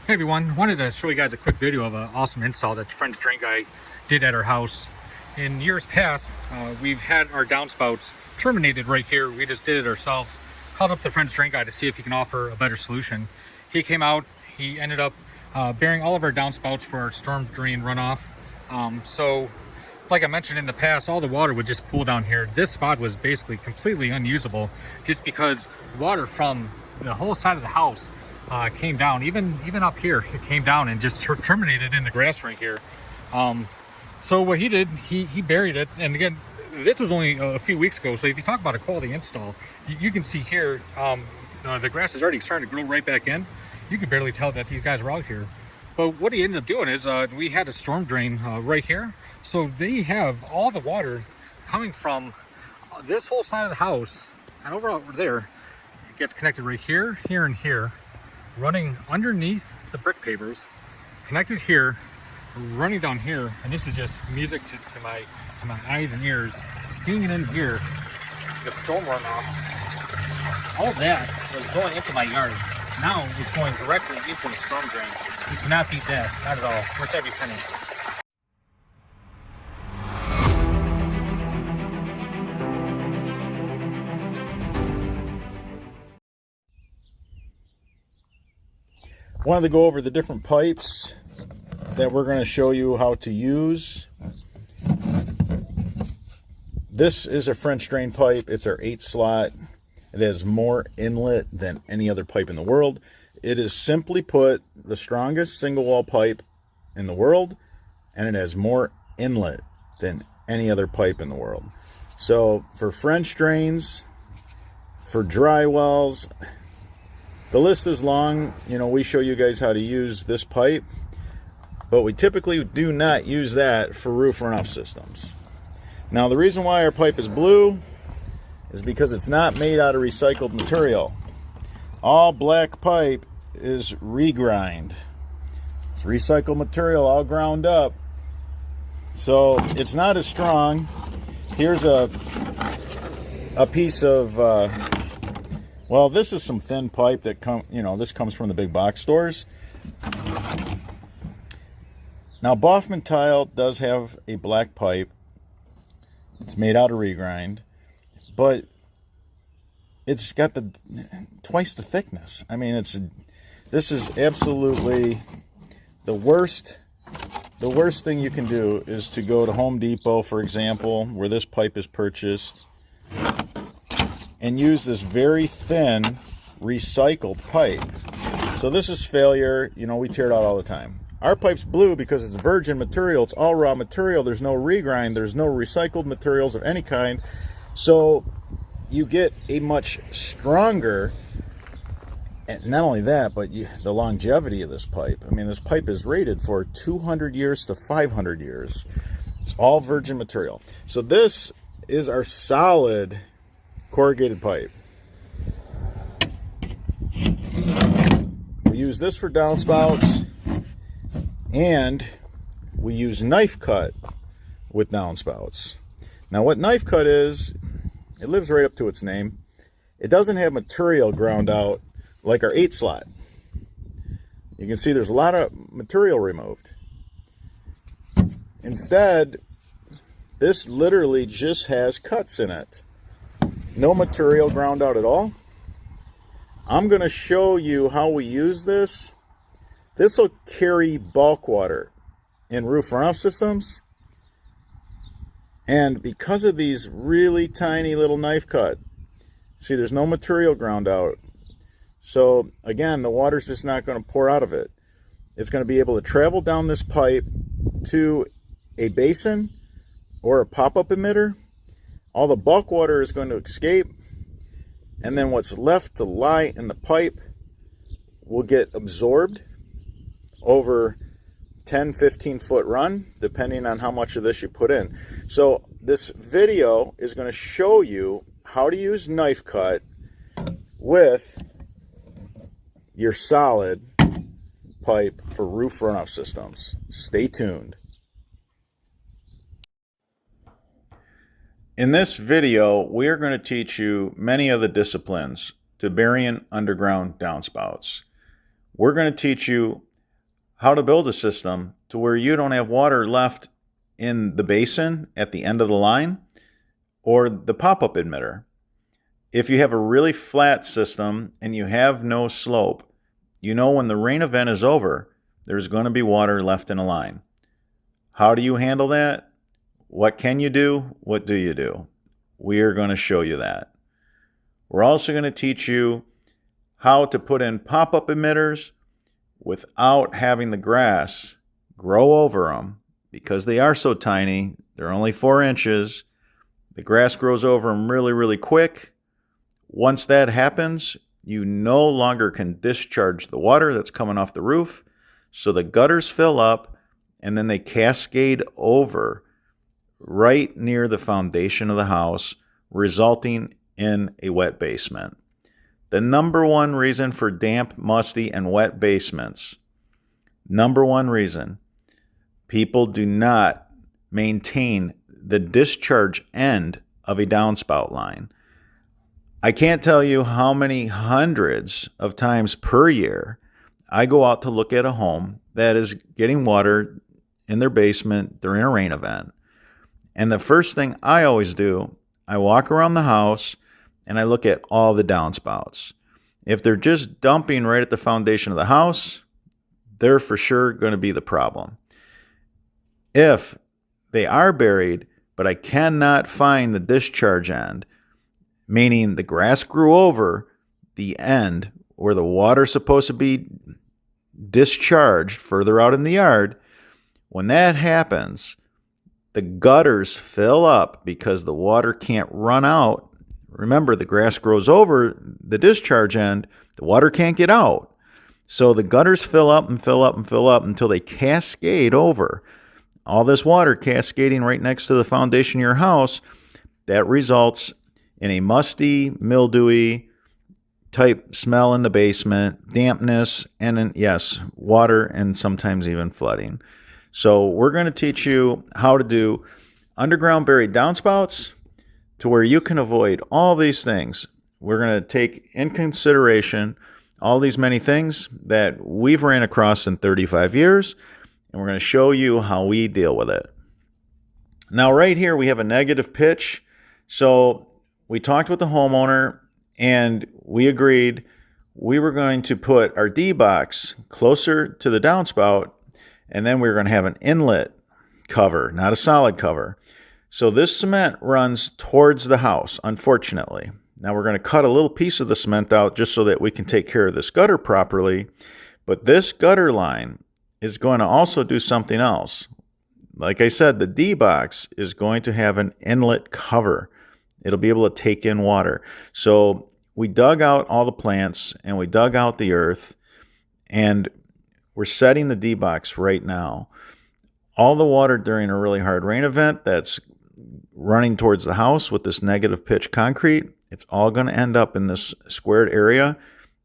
Hey everyone, wanted to show you guys a quick video of an awesome install that Friend's Drain Guy did at our house. In years past, we've had our downspouts terminated right here. We just did it ourselves. Called up the Friend's Drain Guy to see if he can offer a better solution. He came out, he ended up burying all of our downspouts for our storm drain runoff. So, like I mentioned in the past, all the water would just pool down here. This spot was basically completely unusable just because water from the whole side of the house came down, even up here. It came down and just terminated in the grass right here. So what he did, he buried it. And again, this was only a few weeks ago. So if you talk about a quality install, you can see here, the grass is already starting to grow right back in. You can barely tell that these guys are out here. But what he ended up doing is we had a storm drain right here. So they have all the water coming from this whole side of the house and over there. It gets connected right here, here, and here, running underneath the brick pavers, connected here, running down here, and this is just music to my eyes and ears. Seeing it in here, the storm runoff, all of that was going into my yard. Now it's going directly into the storm drain. You cannot beat that, not at all, worth every penny. Wanted to go over the different pipes that we're going to show you how to use. This is a French drain pipe. It's our 8-slot. It has more inlet than any other pipe in the world. It is, simply put, the strongest single wall pipe in the world, and it has more inlet than any other pipe in the world. So for French drains, for dry wells, the list is long. You know, we show you guys how to use this pipe, but we typically do not use that for roof runoff systems. Now, the reason why our pipe is blue is because it's not made out of recycled material. All black pipe is regrind. It's recycled material all ground up. So it's not as strong. Here's a piece of well, this is some thin pipe that this comes from the big box stores. Now, Boffman Tile does have a black pipe. It's made out of regrind, but it's got twice the thickness. I mean, this is absolutely the worst. The worst thing you can do is to go to Home Depot, for example, where this pipe is purchased, and use this very thin recycled pipe. So this is failure. You know, we tear it out all the time. Our pipe's blue because it's virgin material. It's all raw material. There's no regrind. There's no recycled materials of any kind. So you get a much stronger, and not only that, but the longevity of this pipe. I mean, this pipe is rated for 200 years to 500 years. It's all virgin material. So this is our solid corrugated pipe. We use this for downspouts, and we use knife cut with downspouts. Now, what knife cut is, it lives right up to its name. It doesn't have material ground out like our 8-slot. You can see there's a lot of material removed. Instead, this literally just has cuts in it. No material ground out at all. I'm going to show you how we use this. This will carry bulk water in roof runoff systems. And because of these really tiny little knife cuts, see, there's no material ground out. So again, the water's just not going to pour out of it. It's going to be able to travel down this pipe to a basin or a pop-up emitter. All the bulk water is going to escape, and then what's left to lie in the pipe will get absorbed over 10-15 foot run, depending on how much of this you put in. So this video is going to show you how to use knife cut with your solid pipe for roof runoff systems. Stay tuned. In this video, we are going to teach you many of the disciplines to burying underground downspouts. We're going to teach you how to build a system to where you don't have water left in the basin at the end of the line or the pop-up emitter. If you have a really flat system and you have no slope, you know when the rain event is over, there's going to be water left in a line. How do you handle that? What can you do? What do you do? We are going to show you that. We're also going to teach you how to put in pop-up emitters without having the grass grow over them, because they are so tiny. They're only 4 inches. The grass grows over them really, really quick. Once that happens, you no longer can discharge the water that's coming off the roof. So the gutters fill up and then they cascade over right near the foundation of the house, resulting in a wet basement. The number one reason for damp, musty, and wet basements, number one reason, people do not maintain the discharge end of a downspout line. I can't tell you how many hundreds of times per year I go out to look at a home that is getting water in their basement during a rain event. And the first thing I always do, I walk around the house and I look at all the downspouts. If they're just dumping right at the foundation of the house, they're for sure going to be the problem. If they are buried, but I cannot find the discharge end, meaning the grass grew over the end where the water's supposed to be discharged further out in the yard, when that happens, the gutters fill up because the water can't run out. Remember, the grass grows over the discharge end, the water can't get out. So the gutters fill up and fill up and fill up until they cascade over. All this water cascading right next to the foundation of your house, that results in a musty, mildewy type smell in the basement, dampness, and yes, water and sometimes even flooding. So we're going to teach you how to do underground buried downspouts to where you can avoid all these things. We're going to take in consideration all these many things that we've ran across in 35 years, and we're going to show you how we deal with it. Now, right here, we have a negative pitch. So we talked with the homeowner, and we agreed we were going to put our D-box closer to the downspout, and then we were going to have an inlet cover, not a solid cover. So this cement runs towards the house, unfortunately. Now we're going to cut a little piece of the cement out just so that we can take care of this gutter properly. But this gutter line is going to also do something else. Like I said, the D-box is going to have an inlet cover. It'll be able to take in water. So we dug out all the plants and we dug out the earth, and we're setting the D-box right now. All the water during a really hard rain event that's running towards the house with this negative pitch concrete, it's all going to end up in this squared area,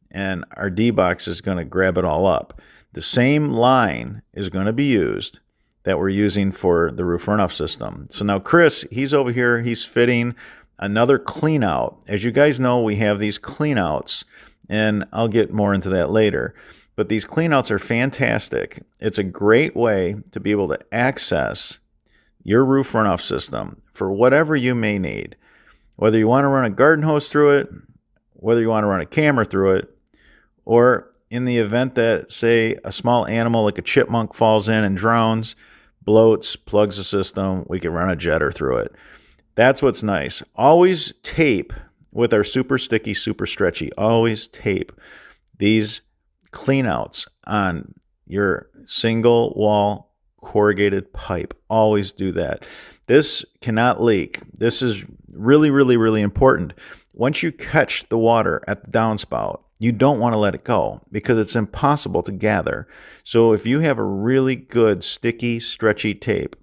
and our D-box is going to grab it all up. The same line is going to be used that we're using for the roof runoff system. So now Chris, he's over here, he's fitting another clean out. As you guys know, we have these clean outs, and I'll get more into that later. But these clean outs are fantastic. It's a great way to be able to access your roof runoff system for whatever you may need. Whether you want to run a garden hose through it, whether you want to run a camera through it, or in the event that, say, a small animal like a chipmunk falls in and drowns, bloats, plugs the system, we can run a jetter through it. That's what's nice. Always tape with our super sticky, super stretchy. Always tape these clean outs on your single wall corrugated pipe. Always do that. This cannot leak. This is really, really, really important. Once you catch the water at the downspout, you don't want to let it go because it's impossible to gather. So if you have a really good sticky, stretchy tape,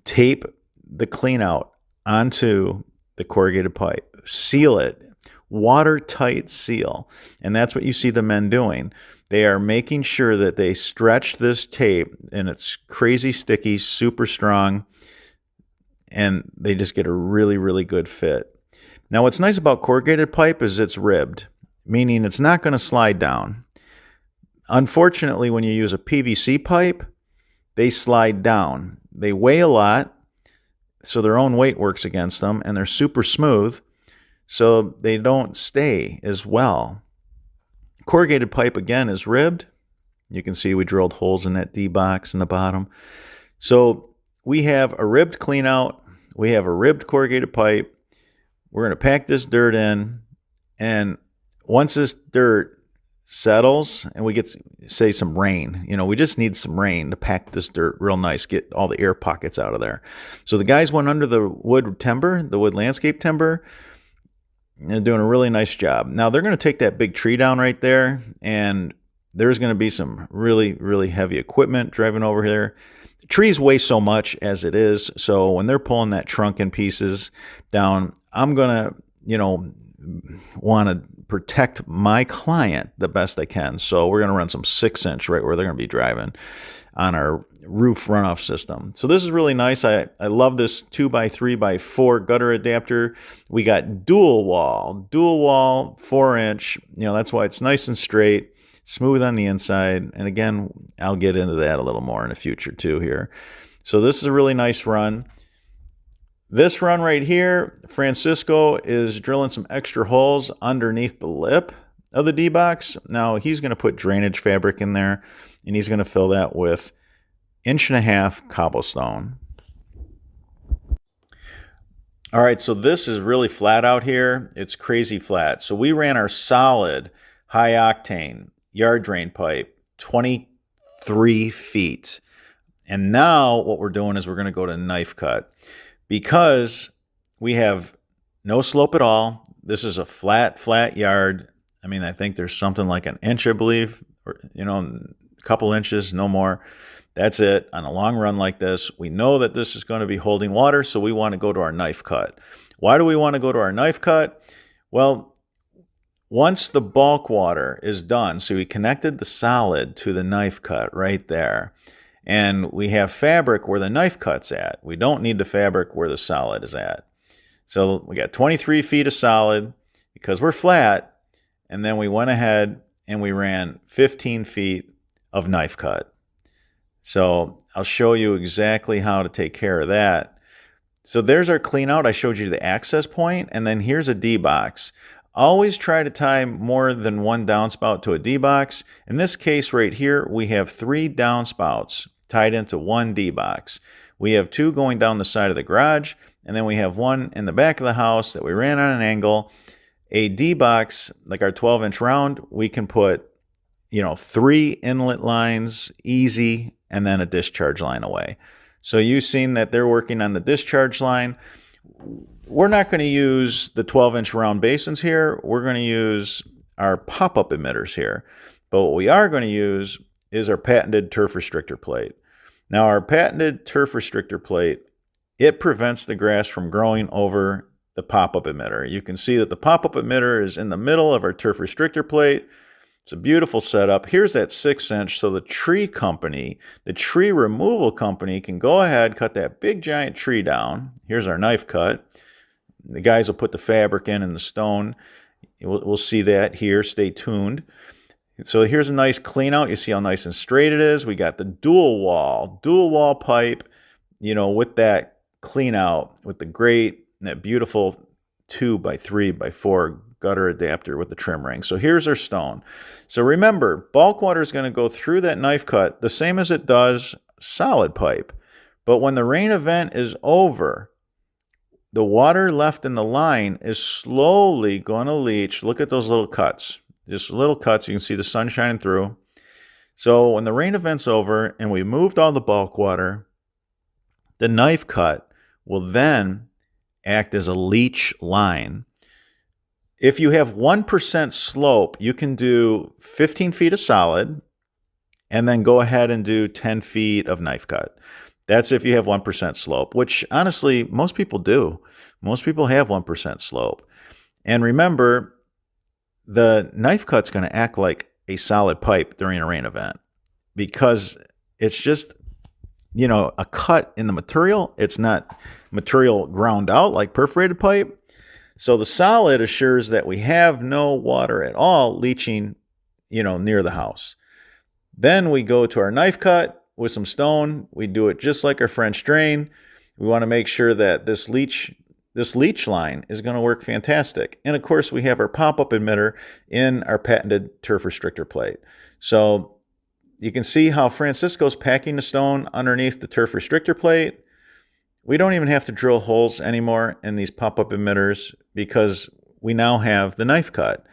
tape the clean out onto the corrugated pipe, seal it, watertight seal. And that's what you see the men doing. They are making sure that they stretch this tape, and it's crazy sticky, super strong, and they just get a really, really good fit. Now, what's nice about corrugated pipe is it's ribbed, meaning it's not going to slide down. Unfortunately, when you use a PVC pipe, they slide down. They weigh a lot, so their own weight works against them, and they're super smooth, so they don't stay as well. Corrugated pipe, again, is ribbed. You can see we drilled holes in that D box in the bottom. So we have a ribbed clean out. We have a ribbed corrugated pipe. We're going to pack this dirt in, and once this dirt settles and we get, say, some rain, we just need some rain to pack this dirt real nice, get all the air pockets out of there. So the guys went under the wood timber, the wood landscape timber, and they're doing a really nice job. Now they're going to take that big tree down right there, and there's going to be some really, really heavy equipment driving over here. The trees weigh so much as it is, so when they're pulling that trunk in pieces down, I'm going to, want to protect my client the best I can. So we're going to run some 6-inch right where they're going to be driving on our roof runoff system. So this is really nice. I love this 2x3x4 gutter adapter. We got dual wall 4-inch. That's why it's nice and straight, smooth on the inside. And again, I'll get into that a little more in the future too here. So this is a really nice run. This run right here, Francisco is drilling some extra holes underneath the lip of the D-box. Now he's going to put drainage fabric in there, and he's going to fill that with 1.5-inch cobblestone. All right, so this is really flat out here. It's crazy flat. So we ran our solid high octane yard drain pipe 23 feet. And now what we're doing is we're going to go to knife cut. Because we have no slope at all, this is a flat yard. I think there's something like 1 inch, I believe, or, a couple inches, no more. That's it. On a long run like this, we know that this is going to be holding water, so we want to go to our knife cut. Why do we want to go to our knife cut? Well, once the bulk water is done, so we connected the solid to the knife cut right there. And we have fabric where the knife cut's at. We don't need the fabric where the solid is at. So we got 23 feet of solid because we're flat. And then we went ahead and we ran 15 feet of knife cut. So I'll show you exactly how to take care of that. So there's our clean out. I showed you the access point, and then here's a D-box. Always try to tie more than one downspout to a D-box. In this case right here, we have 3 downspouts tied into one D-box. We have 2 going down the side of the garage, and then we have 1 in the back of the house that we ran on an angle. A D-box, like our 12-inch round, we can put, 3 inlet lines, easy, and then a discharge line away. So you've seen that they're working on the discharge line. We're not going to use the 12-inch round basins here. We're going to use our pop-up emitters here. But what we are going to use is our patented turf restrictor plate. Now, our patented turf restrictor plate, it prevents the grass from growing over the pop-up emitter. You can see that the pop-up emitter is in the middle of our turf restrictor plate. It's a beautiful setup. Here's that 6-inch, so the tree company, the tree removal company, can go ahead, cut that big giant tree down. Here's our knife cut. The guys will put the fabric in the stone. We'll see that here. Stay tuned. So here's a nice clean out. You see how nice and straight it is. We got the dual wall pipe, with that clean out, with the great, that beautiful 2x3x4 gutter adapter with the trim ring. So here's our stone. So remember, bulk water is going to go through that knife cut the same as it does solid pipe. But when the rain event is over, the water left in the line is slowly going to leach. Look at those little cuts. Just little cuts. You can see the sun shining through. So when the rain event's over and we moved all the bulk water, the knife cut will then act as a leach line. If you have 1% slope, you can do 15 feet of solid and then go ahead and do 10 feet of knife cut. That's if you have 1% slope, which honestly, most people do. Most people have 1% slope. And remember, the knife cut's going to act like a solid pipe during a rain event because it's just, a cut in the material. It's not material ground out like perforated pipe. So the solid assures that we have no water at all leaching, near the house. Then we go to our knife cut with some stone. We do it just like our French drain. We want to make sure that this leach line is going to work fantastic. And of course, we have our pop-up emitter in our patented turf restrictor plate. So you can see how Francisco's packing the stone underneath the turf restrictor plate. We don't even have to drill holes anymore in these pop-up emitters because we now have the knife cut.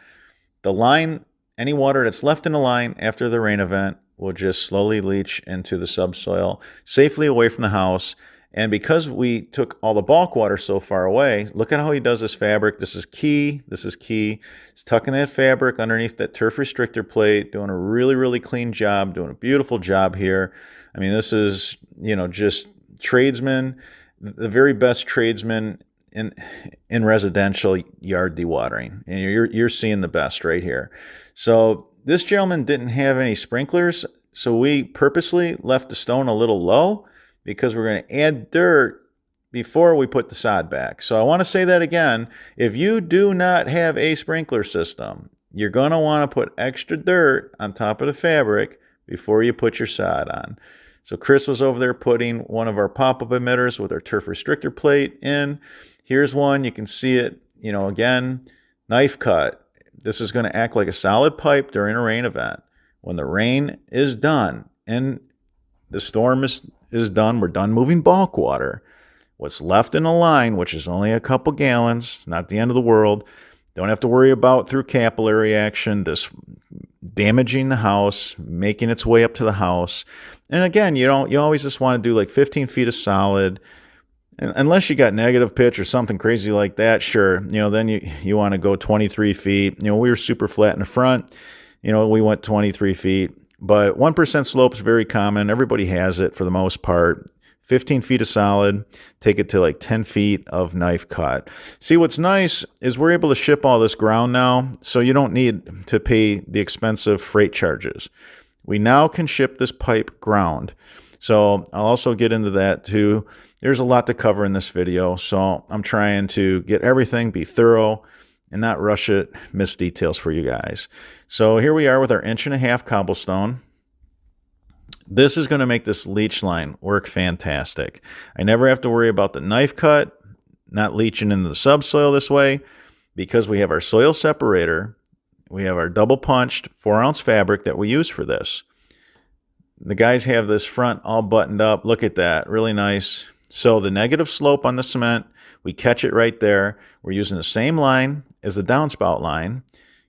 The line, any water that's left in the line after the rain event will just slowly leach into the subsoil, safely away from the house. And because we took all the bulk water so far away, look at how he does this fabric. This is key. This is key. He's tucking that fabric underneath that turf restrictor plate, doing a really, really clean job, doing a beautiful job here. I mean, this is, just tradesmen, the very best tradesmen in residential yard dewatering. And you're seeing the best right here. So this gentleman didn't have any sprinklers, so we purposely left the stone a little low because we're going to add dirt before we put the sod back. So I want to say that again. If you do not have a sprinkler system, you're going to want to put extra dirt on top of the fabric before you put your sod on. So Chris was over there putting one of our pop-up emitters with our turf restrictor plate in. Here's one. You can see it, again, knife cut. This is going to act like a solid pipe during a rain event. When the rain is done and the storm is done, we're done moving bulk water. What's left in the line, which is only a couple gallons, not the end of the world. Don't have to worry about through capillary action, this damaging the house, making its way up to the house. And again, you always just want to do like 15 feet of solid. And unless you got negative pitch or something crazy like that, sure, then you want to go 23 feet. We were super flat in the front. We went 23 feet. But 1% slope is very common. Everybody has it for the most part. 15 feet of solid, take it to like 10 feet of knife cut. See, what's nice is we're able to ship all this ground now, so you don't need to pay the expensive freight charges. We now can ship this pipe ground. So I'll also get into that too. There's a lot to cover in this video, so I'm trying to get everything, be thorough, and not rush it, miss details for you guys. So here we are with our 1.5 inch cobblestone. This is going to make this leach line work fantastic. I never have to worry about the knife cut, not leaching into the subsoil this way, because we have our soil separator. We have our double punched 4-ounce fabric that we use for this. The guys have this front all buttoned up. Look at that, really nice. So the negative slope on the cement, we catch it right there. We're using the same line as the downspout line.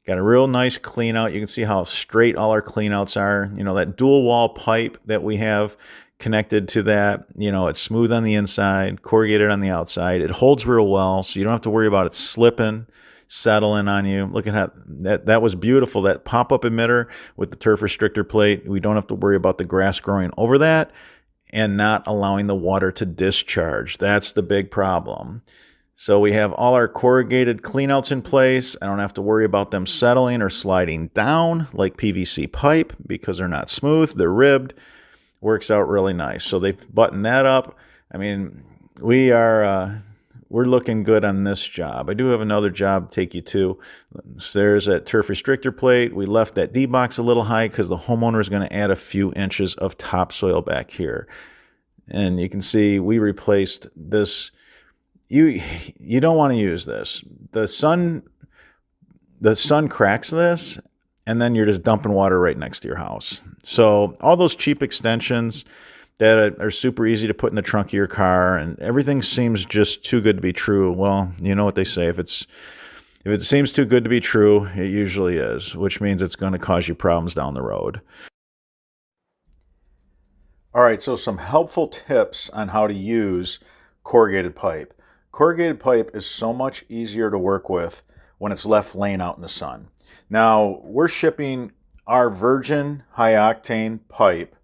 Got a real nice clean out. You can see how straight all our clean outs are. That dual wall pipe that we have connected to that, it's smooth on the inside, corrugated on the outside. It holds real well, so you don't have to worry about it slipping, settling on you. Look at how that was beautiful. That pop-up emitter with the turf restrictor plate. We don't have to worry about the grass growing over that and not allowing the water to discharge. That's the big problem. So we have all our corrugated cleanouts in place. I don't have to worry about them settling or sliding down like PVC pipe because they're not smooth. They're ribbed. Works out really nice. So they've buttoned that up. I mean, we're looking good on this job. I do have another job to take you to. So there's that turf restrictor plate. We left that D-box a little high because the homeowner is going to add a few inches of topsoil back here. And you can see we replaced this. You don't want to use this. The sun cracks this, and then you're just dumping water right next to your house. So all those cheap extensions that are super easy to put in the trunk of your car, and everything seems just too good to be true. Well, you know what they say. If it seems too good to be true, it usually is, which means it's going to cause you problems down the road. All right, so some helpful tips on how to use corrugated pipe. Corrugated pipe is so much easier to work with when it's left laying out in the sun. Now, we're shipping our virgin high-octane pipe,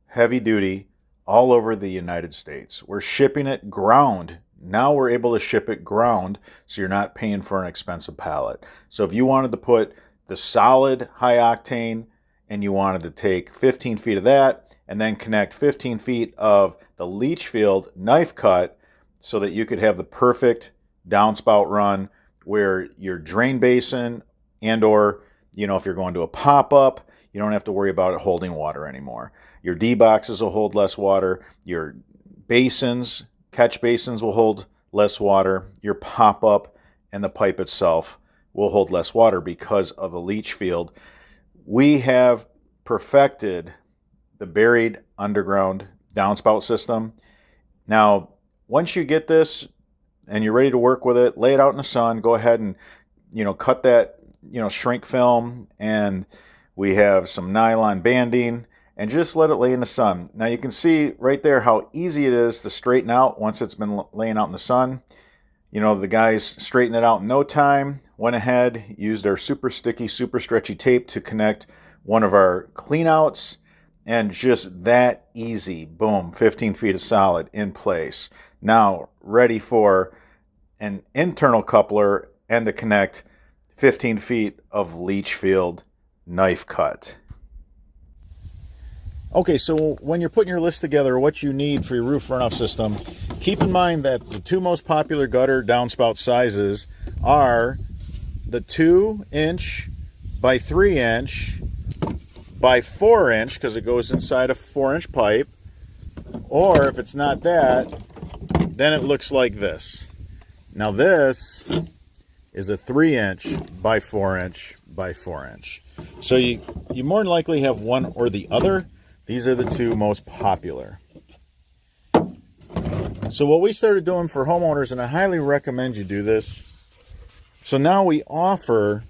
heavy duty, all over the United States. We're shipping it ground. Now we're able to ship it ground, so you're not paying for an expensive pallet. So if you wanted to put the solid high-octane and you wanted to take 15 feet of that and then connect 15 feet of the leach field knife cut, so that you could have the perfect downspout run where your drain basin and or, if you're going to a pop-up, You don't have to worry about it holding water anymore. Your D boxes will hold less water. Your basins, catch basins, will hold less water. Your pop-up and the pipe itself will hold less water because of the leach field. We have perfected the buried underground downspout system. Now, once you get this and you're ready to work with it, lay it out in the sun, go ahead and, cut that, shrink film, and we have some nylon banding, and just let it lay in the sun. Now you can see right there how easy it is to straighten out once it's been laying out in the sun. The guys straightened it out in no time, went ahead, used our super sticky, super stretchy tape to connect one of our cleanouts, and just that easy, boom, 15 feet of solid in place. Now ready for an internal coupler and to connect 15 feet of leach field knife cut. Okay, so when you're putting your list together, what you need for your roof runoff system, keep in mind that the two most popular gutter downspout sizes are the 2-inch by 3-inch by 4-inch, because it goes inside a 4-inch pipe, or if it's not that, then it looks like this. Now this is a 3-inch by 4-inch by 4-inch. So you more than likely have one or the other. These are the two most popular. So what we started doing for homeowners, and I highly recommend you do this. So now we offer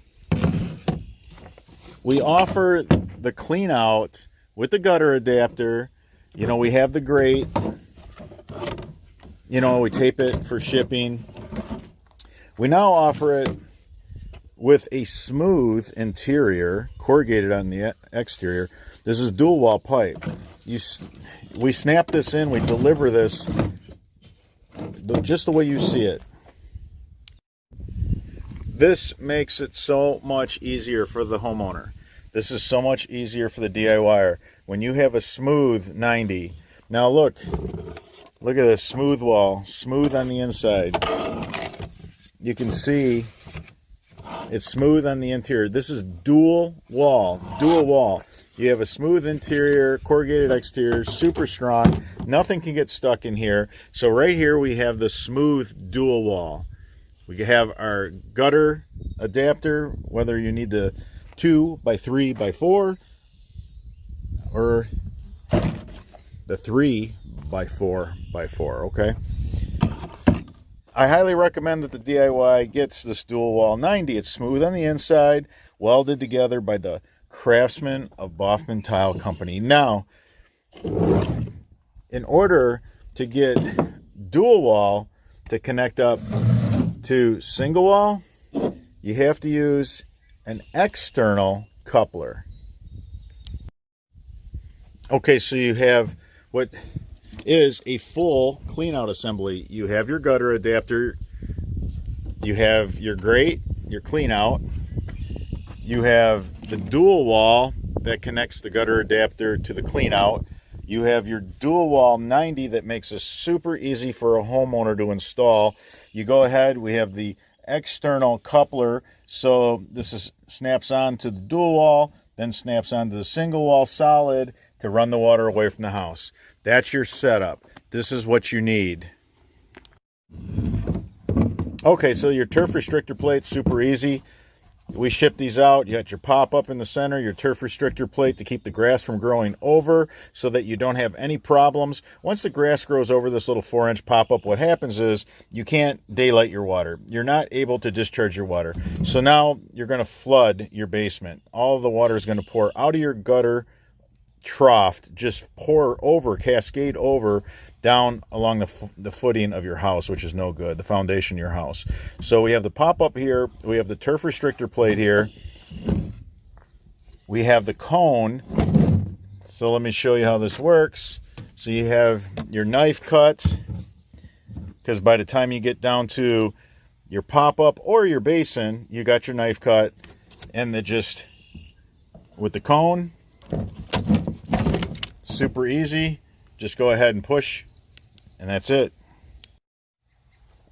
the clean out with the gutter adapter. We have the grate. We tape it for shipping. We now offer it with a smooth interior, corrugated on the exterior. This is dual wall pipe. We snap this in, we deliver this just the way you see it. This makes it so much easier for the homeowner. This is so much easier for the DIYer. When you have a smooth 90. Now look at this smooth wall, smooth on the inside. You can see it's smooth on the interior. This is dual wall. You have a smooth interior, corrugated exterior, super strong. Nothing can get stuck in here. So right here we have the smooth dual wall. We have our gutter adapter, whether you need the 2 by 3 by 4 or the 3 by 4 by 4, okay? I highly recommend that the DIY gets this dual wall 90. It's smooth on the inside, welded together by the Craftsman of Boffman Tile Company. Now, in order to get dual wall to connect up to single wall, you have to use an external coupler. Okay, so you have what is a full clean out assembly. You have your gutter adapter, you have your grate, your clean out, you have the dual wall that connects the gutter adapter to the clean out, you have your dual wall 90 that makes it super easy for a homeowner to install. You go ahead, we have the external coupler, so this snaps on to the dual wall, then snaps onto the single wall solid to run the water away from the house. That's your setup. This is what you need. Okay, so your turf restrictor plate, super easy. We ship these out. You got your pop-up in the center, your turf restrictor plate to keep the grass from growing over so that you don't have any problems. Once the grass grows over this little 4-inch pop-up, what happens is you can't daylight your water. You're not able to discharge your water. So now you're going to flood your basement. All of the water is going to pour out of your gutter trough, just pour over, cascade over down along the footing of your house, which is no good, the foundation of your house. So we have the pop-up here, we have the turf restrictor plate here, we have the cone. So let me show you how this works. So you have your knife cut, because by the time you get down to your pop-up or your basin, you got your knife cut, and then just with the cone, super easy, just go ahead and push, and that's it.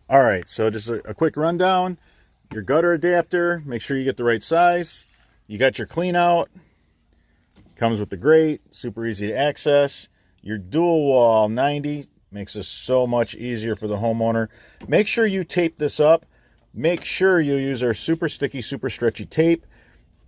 All right, so just a quick rundown. Your gutter adapter, make sure you get the right size. You got your clean out, Comes with the grate, super easy to access. Your dual wall 90 makes this so much easier for the homeowner. Make sure you tape this up. Make sure you use our super sticky, super stretchy tape.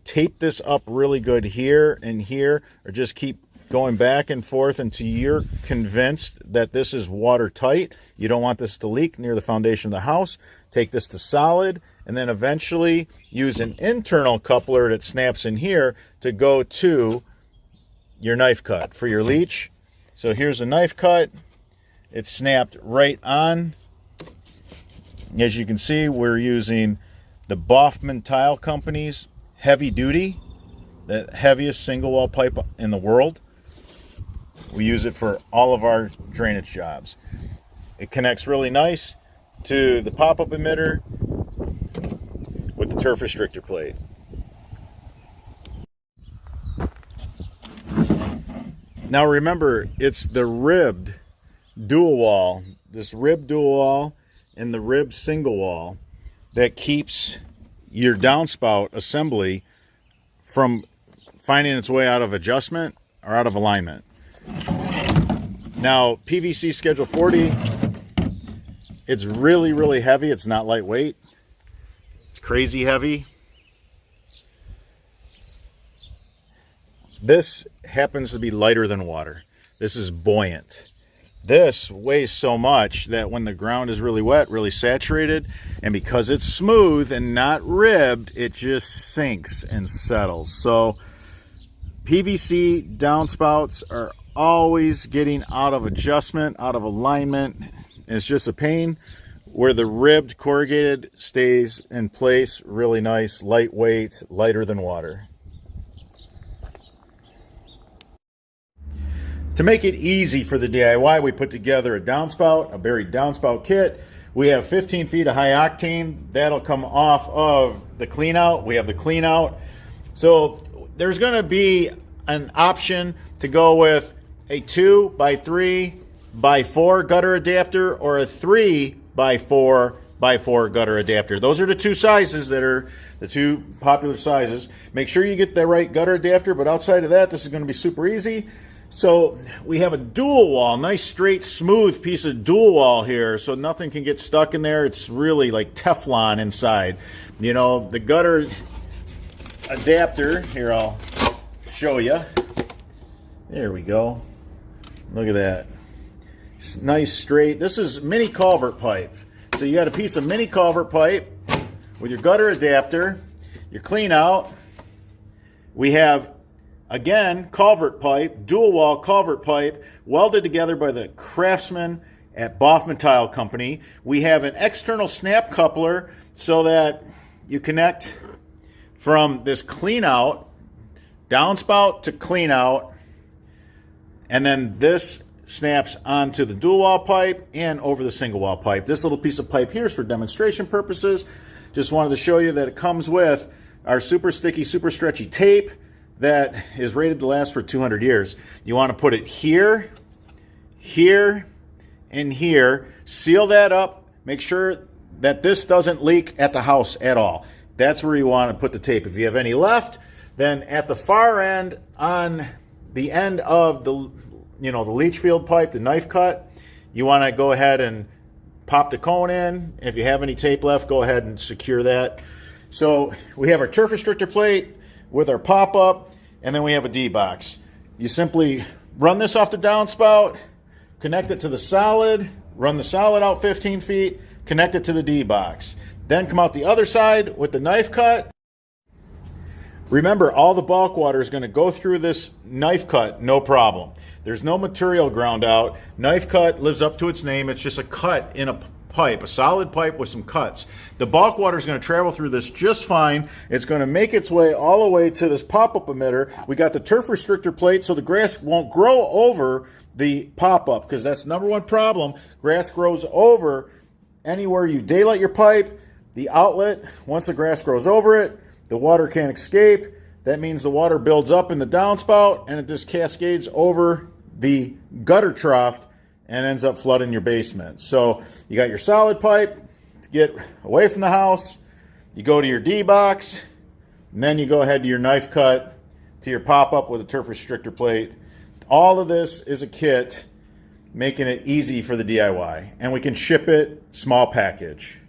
Tape this up really good here and here, or just keep going back and forth until you're convinced that this is watertight. You don't want this to leak near the foundation of the house. Take this to solid, and then eventually use an internal coupler that snaps in here to go to your knife cut for your leach. So here's a knife cut. It's snapped right on. As you can see, we're using the Boffman Tile Company's heavy duty, the heaviest single wall pipe in the world. We use it for all of our drainage jobs. It connects really nice to the pop-up emitter with the turf restrictor plate. Now remember, it's the ribbed dual wall, this ribbed dual wall and the ribbed single wall that keeps your downspout assembly from finding its way out of adjustment or out of alignment. Now, PVC Schedule 40, it's really, really heavy. It's not lightweight. It's crazy heavy. This happens to be lighter than water. This is buoyant. This weighs so much that when the ground is really wet, really saturated, and because it's smooth and not ribbed, it just sinks and settles. So PVC downspouts are always getting out of adjustment, out of alignment. It's just a pain. Where the ribbed corrugated stays in place, really nice, lightweight, lighter than water. To make it easy for the DIY, we put together a downspout, a buried downspout kit. We have 15 feet of high octane. That'll come off of the clean out. We have the clean out. So there's going to be an option to go with a 2x3x4 gutter adapter or a 3x4x4 gutter adapter. Those are the two sizes that are the two popular sizes. Make sure you get the right gutter adapter, but outside of that, this is going to be super easy. So we have a dual wall, nice straight smooth piece of dual wall here, so nothing can get stuck in there. It's really like Teflon inside. You know, the gutter adapter, here I'll show you. There we go. Look at that. Nice straight. This is mini culvert pipe. So you got a piece of mini culvert pipe with your gutter adapter, your clean out. We have, again, culvert pipe, dual wall culvert pipe, welded together by the craftsmen at Boffman Tile Company. We have an external snap coupler so that you connect from this clean out, downspout to clean out, and then this snaps onto the dual wall pipe and over the single wall pipe. This little piece of pipe here is for demonstration purposes. Just wanted to show you that it comes with our super sticky, super stretchy tape that is rated to last for 200 years. You want to put it here, here, and here. Seal that up. Make sure that this doesn't leak at the house at all. That's where you want to put the tape. If you have any left, then at the far end, on the end of the the leach field pipe, the knife cut, you want to go ahead and pop the cone in. If you have any tape left, go ahead and secure that. So we have our turf restrictor plate with our pop-up, and then we have a D-box. You simply run this off the downspout, connect it to the solid, run the solid out 15 feet, connect it to the D-box. Then come out the other side with the knife cut. Remember, all the bulk water is going to go through this knife cut, no problem. There's no material ground out. Knife cut lives up to its name. It's just a cut in a pipe, a solid pipe with some cuts. The bulk water is going to travel through this just fine. It's going to make its way all the way to this pop-up emitter. We got the turf restrictor plate so the grass won't grow over the pop-up, because that's number one problem. Grass grows over anywhere you daylight your pipe. The outlet, once the grass grows over it, the water can't escape. That means the water builds up in the downspout and it just cascades over the gutter trough and ends up flooding your basement. So you got your solid pipe to get away from the house. You go to your D-box, and then you go ahead to your knife cut to your pop-up with a turf restrictor plate. All of this is a kit making it easy for the DIY, and we can ship it small package.